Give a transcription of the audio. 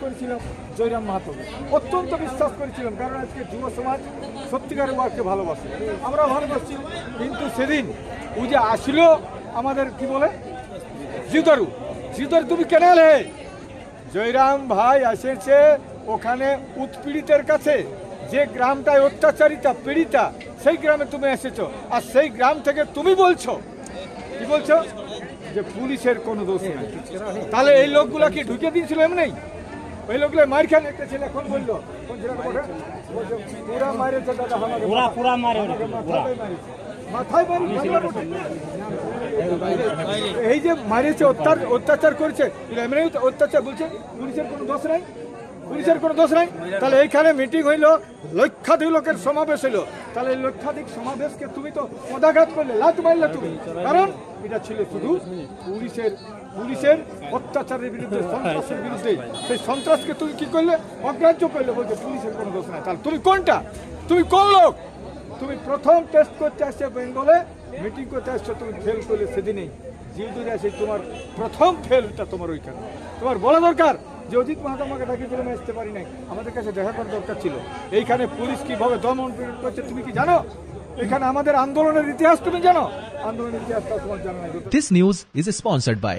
করেছিলাম জয়রাম মাহাতোকে, অত্যন্ত বিশ্বাস করেছিলাম, কারণ আজকে যুব সমাজ সত্যিকারের ওয়ার্ককে ভালোবাসে, আমরা ভালোবাসছি। কিন্তু সেদিন ও যে আসলো আমাদের কি বলে জিদারু, তুমি কেন এলে? জয়রাম ভাই এসেছে ওখানে উৎপীড়িতের কাছে, যে গ্রামটায় অত্যাচারিতা পীড়িতা, সেই গ্রামে তুমি এসেছো, আর সেই গ্রাম থেকে তুমি বলছো কি বলছো যে পুলিশের কোনো দোষ নেই। তাহলে এই লোকগুলো কি ঢুকে দিয়েছিল এমনি? ওই লোকগুলো মার খান, একটা ছেলে এখন বললো পুরা মারেছে দাদা, মাথায় মারি, এই যে মারিয়েছে অত্যাচার করেছে, এমনি অত্যাচার বলছে পুলিশের কোনো দোষ নাই, পুলিশের কোনো দোষ নাই। তাহলে এইখানে মিটিং হইলো, লক্ষাধিক লোকের সমাবেশ হইলো, তাহলে এই লক্ষাধিক সমাবেশকে তুমি তো পদাঘাত করলে, লাত মারলে তুমি, কারণ এটা ছিল শুধু পুলিশের অত্যাচারের বিরুদ্ধে, সন্ত্রাসের বিরুদ্ধে। সেই সন্ত্রাসকে তুমি কি করলে? অগ্রাহ্য করলে, বলছে পুলিশের কোনো দোষ নাই। তাহলে তুমি কোনটা? তুমি কোন লোক? তুমি প্রথম টেস্ট করতে আসছে বেঙ্গলে, মিটিং করতে আসছো, তুমি ফেল করলে সেদিনেই জিউদুরে আসে, তোমার প্রথম ফেলটা তোমার ওইখানে। তোমার বলা দরকার যে অজিত মাহাতো আমাকে ডাকিয়েছিল, আমি আসতে পারি নাই, আমাদের কাছে দেখা করার দরকার ছিল। এইখানে পুলিশ কিভাবে দমন পীড়ন করছে তুমি কি জানো? এখানে আমাদের আন্দোলনের ইতিহাস তুমি জানো? আন্দোলনের ইতিহাসটা তোমার জানা নাই। This news is sponsored by